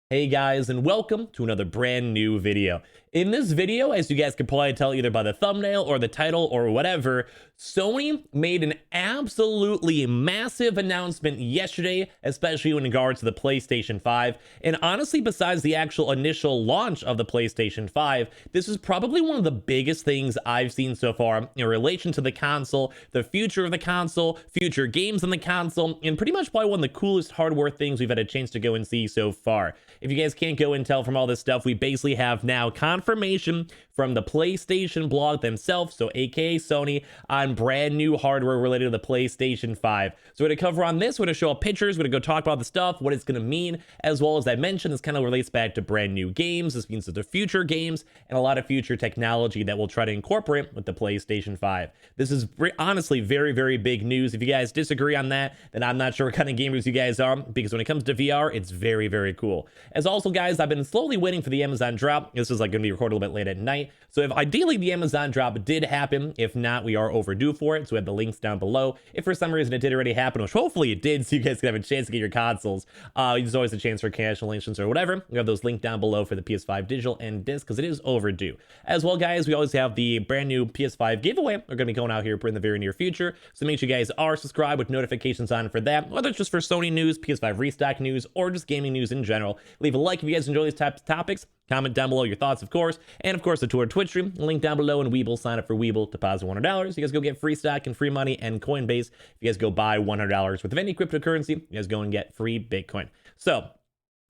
Hey guys, and welcome to another brand new video. In this video, as you guys can probably tell either by the thumbnail or the title or whatever, Sony made an absolutely massive announcement yesterday, especially in regards to the PlayStation 5. And honestly, besides the actual initial launch of the PlayStation 5, this is probably one of the biggest things I've seen so far in relation to the console, the future of the console, future games on the console, and pretty much probably one of the coolest hardware things we've had a chance to go and see so far. If you guys can't go and tell from all this stuff, we basically have now confirmation from the PlayStation blog themselves, so aka Sony, on brand new hardware related to the PlayStation 5. So we're going to cover on this, we're going to show up pictures, we're going to go talk about the stuff, what it's going to mean, as well as I mentioned, this kind of relates back to brand new games. This means that the future games and a lot of future technology that we'll try to incorporate with the PlayStation 5. This is honestly very, very big news. If you guys disagree on that, then I'm not sure what kind of gamers you guys are, because when it comes to VR, it's very, very cool. As also, guys, I've been slowly waiting for the Amazon drop. This is like going to be recorded a little bit late at night. So if ideally the Amazon drop did happen, if not, we are overdue for it. So we have the links down below. If for some reason it did already happen, which hopefully it did, so you guys can have a chance to get your consoles, there's always a chance for cancellations or whatever. We have those linked down below for the PS5 Digital and disc, because it is overdue. As well, guys, we always have the brand new PS5 giveaway. We're going to be going out here in the very near future. So make sure you guys are subscribed with notifications on for that, whether it's just for Sony news, PS5 restock news, or just gaming news in general. Leave a like if you guys enjoy these types of topics. Comment down below your thoughts, of course. And of course, the Tour Twitch stream, link down below, and Weeble. Sign up for Weeble, deposit $100. You guys go get free stock and free money and Coinbase. If you guys go buy $100 worth of any cryptocurrency, you guys go and get free Bitcoin. So,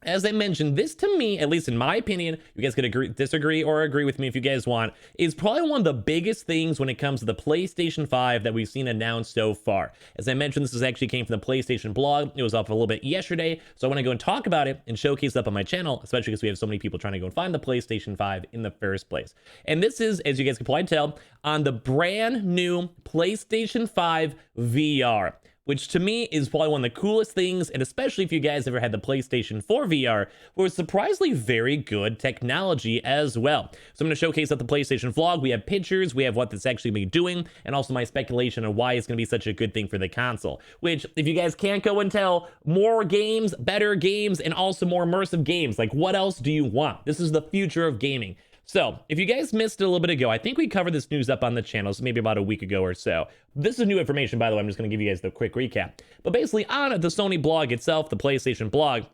as I mentioned, this to me, at least in my opinion, you guys could disagree or agree with me if you guys want, is probably one of the biggest things when it comes to the PlayStation 5 that we've seen announced so far. As I mentioned, this actually came from the PlayStation blog. It was up a little bit yesterday, so I want to go and talk about it and showcase it up on my channel, especially because we have so many people trying to go and find the PlayStation 5 in the first place. And this is, as you guys can probably tell, on the brand new PlayStation 5 VR, which to me is probably one of the coolest things, and especially if you guys ever had the PlayStation 4 VR, where it's surprisingly very good technology as well. So I'm going to showcase at the PlayStation vlog. We have pictures, we have what this actually be doing, and also my speculation on why it's going to be such a good thing for the console. Which, if you guys can't go and tell, more games, better games, and also more immersive games. Like, what else do you want? This is the future of gaming. So, if you guys missed it a little bit ago, I think we covered this news up on the channel, so maybe about a week ago or so. This is new information, by the way. I'm just going to give you guys the quick recap. But basically, on the Sony blog itself, the PlayStation blog,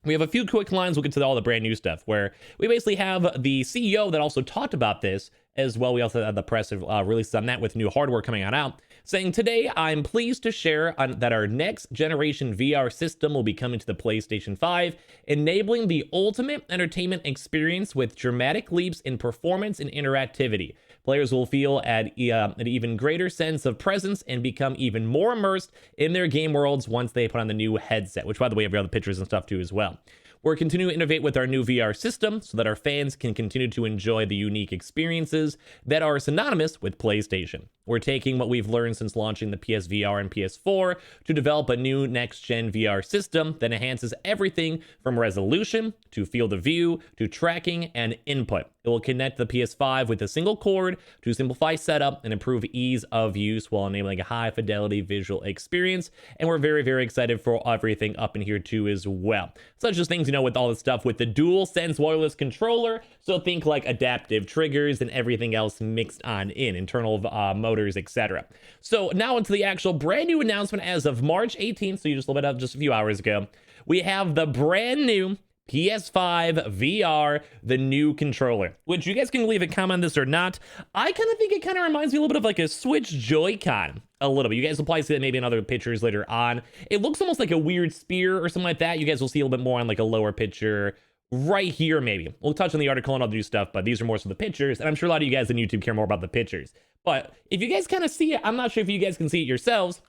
we have a few quick lines. We'll get to all the brand new stuff, where we basically have the CEO that also talked about this as well. We also had the press release on that with new hardware coming out, saying, "Today, I'm pleased to share that our next generation VR system will be coming to the PlayStation 5, enabling the ultimate entertainment experience with dramatic leaps in performance and interactivity. Players will feel an even greater sense of presence and become even more immersed in their game worlds once they put on the new headset," which, by the way, we have other pictures and stuff too as well. "We're continuing to innovate with our new VR system so that our fans can continue to enjoy the unique experiences that are synonymous with PlayStation. We're taking what we've learned since launching the PSVR and PS4 to develop a new next-gen VR system that enhances everything from resolution to field of view to tracking and input. It will connect the PS5 with a single cord to simplify setup and improve ease of use while enabling a high-fidelity visual experience. And we're very, very excited for everything up in here too as well." Such as things, with all this stuff with the DualSense wireless controller. So think like adaptive triggers and everything else mixed on in, internal motors, etc. So now into the actual brand new announcement as of March 18th. So you just a little bit of just a few hours ago. We have the brand new PS5 VR, the new controller, which you guys can leave a comment on this or not. I kind of think it kind of reminds me a little bit of like a Switch Joy-Con. A little bit. You guys will probably see that maybe in other pictures later on. It looks almost like a weird spear or something like that. You guys will see a little bit more on like a lower picture right here, maybe. We'll touch on the article and I'll do stuff, but these are more so the pictures. And I'm sure a lot of you guys on YouTube care more about the pictures. But if you guys kind of see it, I'm not sure if you guys can see it yourselves,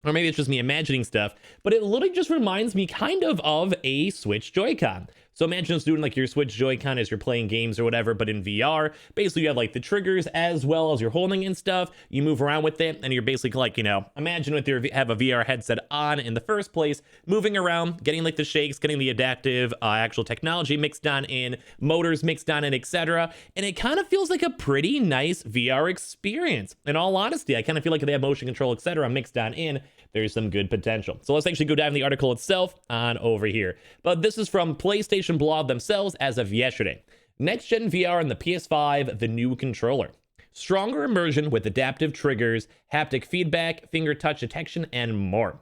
or maybe it's just me imagining stuff, but it literally just reminds me kind of a Switch Joy-Con. So imagine it's doing like your Switch Joy-Con as you're playing games or whatever, but in VR. Basically, you have like the triggers as well as you're holding and stuff. You move around with it, and you're basically like, imagine if you have a VR headset on in the first place, moving around, getting like the shakes, getting the adaptive actual technology mixed on in, motors mixed on in, etc. And it kind of feels like a pretty nice VR experience. In all honesty, I kind of feel like if they have motion control, etc. mixed on in, there's some good potential. So let's actually go down in the article itself on over here. But this is from PlayStation PlayStation blog themselves as of yesterday. Next gen VR and the PS5, the new controller. Stronger immersion with adaptive triggers, haptic feedback, finger touch detection, and more.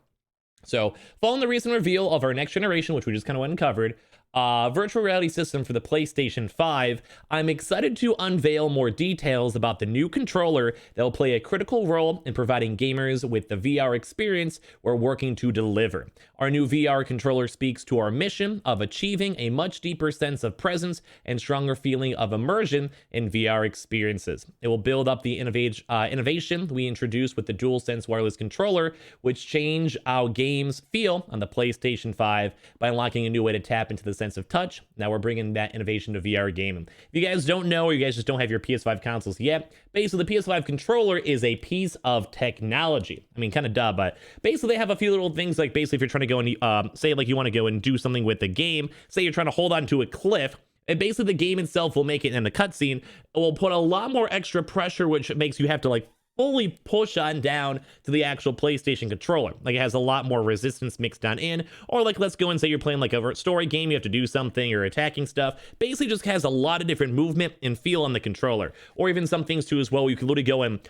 So, following the recent reveal of our next generation, which we just kind of went and covered, virtual reality system for the PlayStation 5, I'm excited to unveil more details about the new controller that will play a critical role in providing gamers with the VR experience we're working to deliver. Our new VR controller speaks to our mission of achieving a much deeper sense of presence and stronger feeling of immersion in VR experiences. It will build up the innovation we introduced with the DualSense wireless controller, which change how games feel on the PlayStation 5 by unlocking a new way to tap into the sense of touch. Now we're bringing that innovation to VR gaming. If you guys don't know, or you guys just don't have your PS5 consoles yet, basically the PS5 controller is a piece of technology. I mean, kind of duh, but basically they have a few little things, like basically if you're trying to go and say like you want to go and do something with the game, say you're trying to hold on to a cliff, and basically the game itself will make it in the cutscene, it will put a lot more extra pressure, which makes you have to like fully push on down to the actual PlayStation controller. Like it has a lot more resistance mixed on in, or like let's go and say you're playing like a story game, you have to do something or attacking stuff. Basically just has a lot of different movement and feel on the controller, or even some things too as well. You can literally go and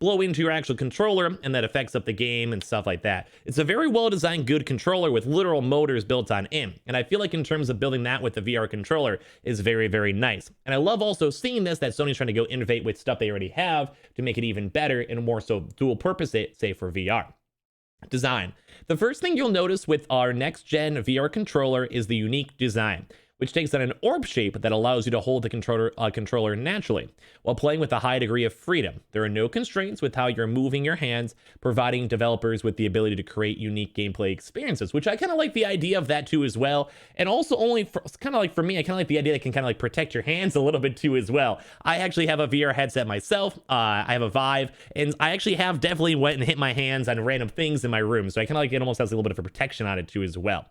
blow into your actual controller, and that affects up the game and stuff like that. It's a very well-designed, good controller with literal motors built on in, and I feel like in terms of building that with the VR controller is very, very nice. And I love also seeing this, that Sony's trying to go innovate with stuff they already have to make it even better and more so dual purpose it, say for VR. Design. The first thing you'll notice with our next gen VR controller is the unique design, which takes on an orb shape that allows you to hold the controller naturally, while playing with a high degree of freedom. There are no constraints with how you're moving your hands, providing developers with the ability to create unique gameplay experiences, which I kind of like the idea of that too as well. And also only for, kind of like for me, I kind of like the idea that it can kind of like protect your hands a little bit too as well. I actually have a VR headset myself. I have a Vive, and I actually have definitely went and hit my hands on random things in my room. So I kind of like it almost has a little bit of a protection on it too as well.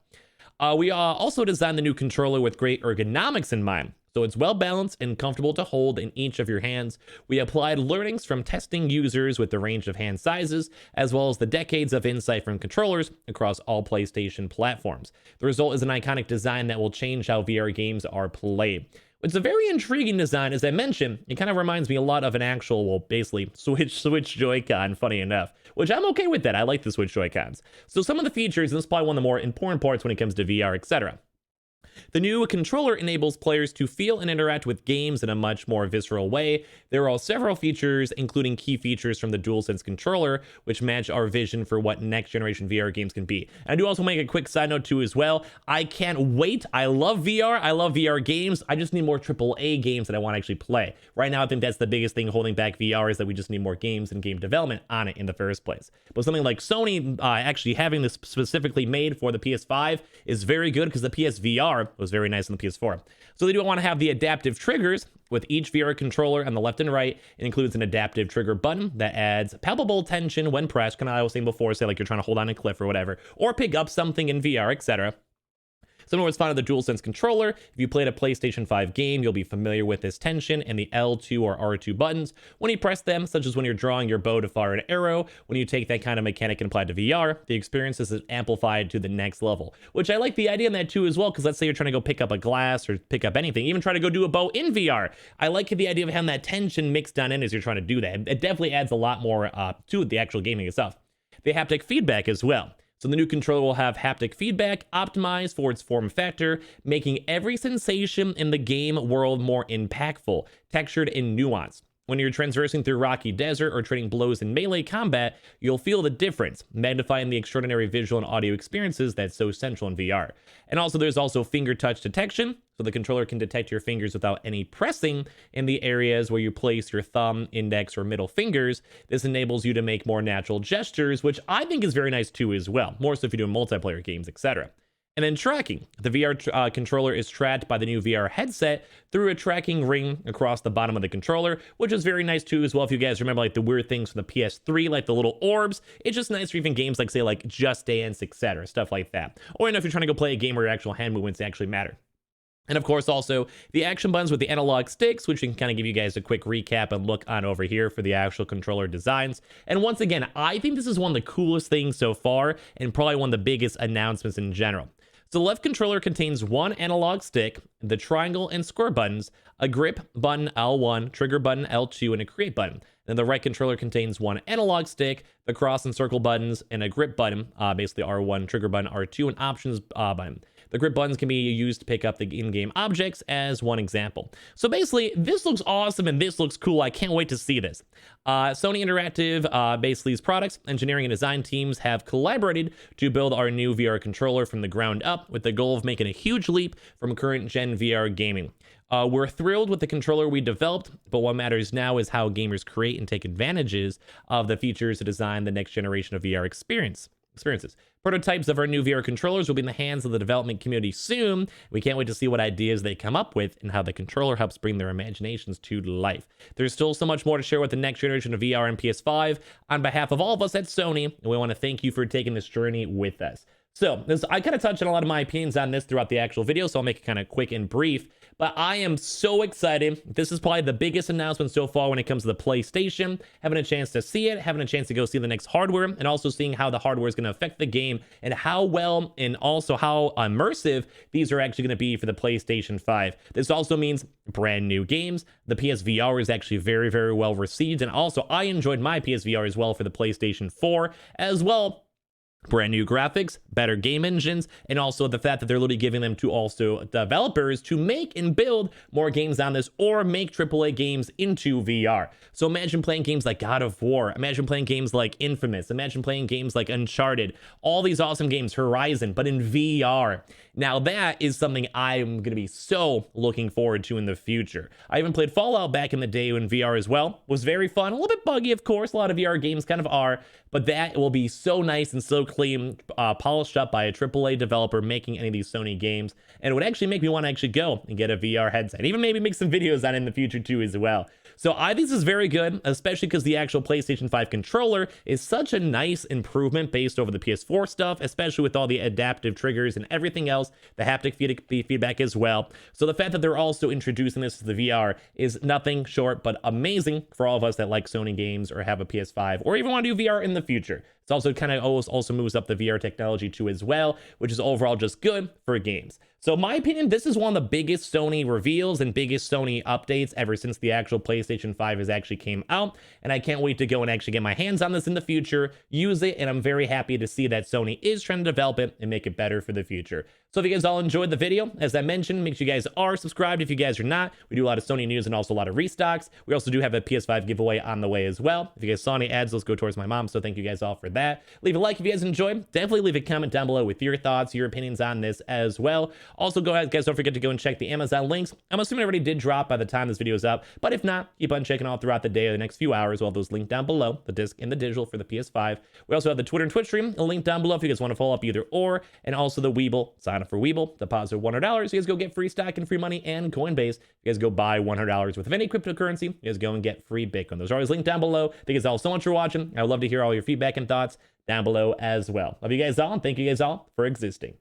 We also designed the new controller with great ergonomics in mind, so it's well balanced and comfortable to hold in each of your hands. We applied learnings from testing users with the range of hand sizes, as well as the decades of insight from controllers across all PlayStation platforms. The result is an iconic design that will change how VR games are played. It's a very intriguing design. As I mentioned, it kind of reminds me a lot of an actual, well, basically Switch Joy-Con, funny enough, which I'm okay with that. I like the Switch Joy-Cons. So some of the features, and this is probably one of the more important parts when it comes to VR, etc. The new controller enables players to feel and interact with games in a much more visceral way. There are several features, including key features from the DualSense controller, which match our vision for what next generation VR games can be. And I do also make a quick side note too as well. I can't wait. I love VR. I love VR games. I just need more AAA games that I want to actually play. Right now, I think that's the biggest thing holding back VR, is that we just need more games and game development on it in the first place. But something like Sony actually having this specifically made for the PS5 is very good, because the PSVR was very nice on the PS4. So they do want to have the adaptive triggers with each VR controller on the left and right. It includes an adaptive trigger button that adds palpable tension when pressed. Kind of I was saying before, say like you're trying to hold on a cliff or whatever, or pick up something in VR, etc. Similar to what's found in the DualSense controller, if you played a PlayStation 5 game, you'll be familiar with this tension and the L2 or R2 buttons. When you press them, such as when you're drawing your bow to fire an arrow, when you take that kind of mechanic and apply it to VR, the experience is amplified to the next level. Which I like the idea in that too as well, because let's say you're trying to go pick up a glass or pick up anything, even try to go do a bow in VR. I like the idea of having that tension mixed on in as you're trying to do that. It definitely adds a lot more to the actual gaming itself. The haptic feedback as well. So the new controller will have haptic feedback optimized for its form factor, making every sensation in the game world more impactful, textured, and nuanced. When you're traversing through rocky desert or trading blows in melee combat, you'll feel the difference, magnifying the extraordinary visual and audio experiences that's so central in VR. And also there's also finger touch detection, so the controller can detect your fingers without any pressing in the areas where you place your thumb, index, or middle fingers. This enables you to make more natural gestures, which I think is very nice too as well, more so if you're doing multiplayer games, etc. And then tracking. The VR controller is tracked by the new VR headset through a tracking ring across the bottom of the controller, which is very nice too as well. If you guys remember like the weird things from the PS3, like the little orbs, it's just nice for even games like say like Just Dance, etc., stuff like that. Or if you're trying to go play a game where your actual hand movements actually matter. And of course, also the action buttons with the analog sticks, which we can kind of give you guys a quick recap and look on over here for the actual controller designs. And once again, I think this is one of the coolest things so far, and probably one of the biggest announcements in general. So the left controller contains one analog stick, the triangle and square buttons, a grip button L1, trigger button L2, and a create button. Then the right controller contains one analog stick, the cross and circle buttons, and a grip button, basically R1, trigger button R2, and options button. The grip buttons can be used to pick up the in-game objects as one example. So basically, this looks awesome and this looks cool. I can't wait to see this. Sony Interactive, basically these products, engineering and design teams have collaborated to build our new VR controller from the ground up with the goal of making a huge leap from current gen VR gaming. We're thrilled with the controller we developed, but what matters now is how gamers create and take advantages of the features to design the next generation of VR experiences. Prototypes of our new VR controllers will be in the hands of the development community soon. We can't wait to see what ideas they come up with and how the controller helps bring their imaginations to life. There's still so much more to share with the next generation of VR and PS5. On behalf of all of us at Sony, we want to thank you for taking this journey with us. So I kind of touched on a lot of my opinions on this throughout the actual video, so I'll make it kind of quick and brief. But I am so excited. This is probably the biggest announcement so far when it comes to the PlayStation. Having a chance to see it, having a chance to go see the next hardware, and also seeing how the hardware is going to affect the game and how well and also how immersive these are actually going to be for the PlayStation 5. This also means brand new games. The PSVR is actually very, very well received. And also, I enjoyed my PSVR as well for the PlayStation 4 as well. Brand new graphics, better game engines, and also the fact that they're literally giving them to also developers to make and build more games on this or make AAA games into VR. So imagine playing games like God of War, imagine playing games like Infamous, imagine playing games like Uncharted, all these awesome games, Horizon, but in VR. Now that is something I'm going to be so looking forward to in the future. I even played Fallout back in the day in VR as well. It was very fun, a little bit buggy, of course, a lot of VR games kind of are, but that will be so nice and so clean, polished up by a AAA developer making any of these Sony games, and it would actually make me want to actually go and get a VR headset, even maybe make some videos on it in the future too as well. So I think this is very good, especially because the actual PlayStation 5 controller is such a nice improvement based over the PS4 stuff, especially with all the adaptive triggers and everything else, the haptic feedback as well. So the fact that they're also introducing this to the VR is nothing short but amazing for all of us that like Sony games or have a PS5 or even want to do VR in the future. It's also kind of also moves up the VR technology too as well, which is overall just good for games. So in my opinion, this is one of the biggest Sony reveals and biggest Sony updates ever since the actual PlayStation 5 has actually came out. And I can't wait to go and actually get my hands on this in the future, use it, and I'm very happy to see that Sony is trying to develop it and make it better for the future. So if you guys all enjoyed the video, as I mentioned, make sure you guys are subscribed if you guys are not. We do a lot of Sony news and also a lot of restocks. We also do have a PS5 giveaway on the way as well. If you guys saw any ads, those go towards my mom, so thank you guys all for that. Leave a like if you guys enjoyed. Definitely leave a comment down below with your thoughts, your opinions on this as well. Also, go ahead, guys, don't forget to go and check the Amazon links. I'm assuming it already did drop by the time this video is up, but if not, keep on checking out throughout the day or the next few hours. We'll have those linked down below, the disc and the digital for the PS5. We also have the Twitter and Twitch stream, a link down below if you guys want to follow up either or, and also the Weeble, sign up for Weeble, deposit $100. You guys go get free stock and free money and Coinbase. You guys go buy $100 worth of any cryptocurrency. You guys go and get free Bitcoin. Those are always linked down below. Thank you guys all so much for watching. I would love to hear all your feedback and thoughts down below as well. Love you guys all, and thank you guys all for existing.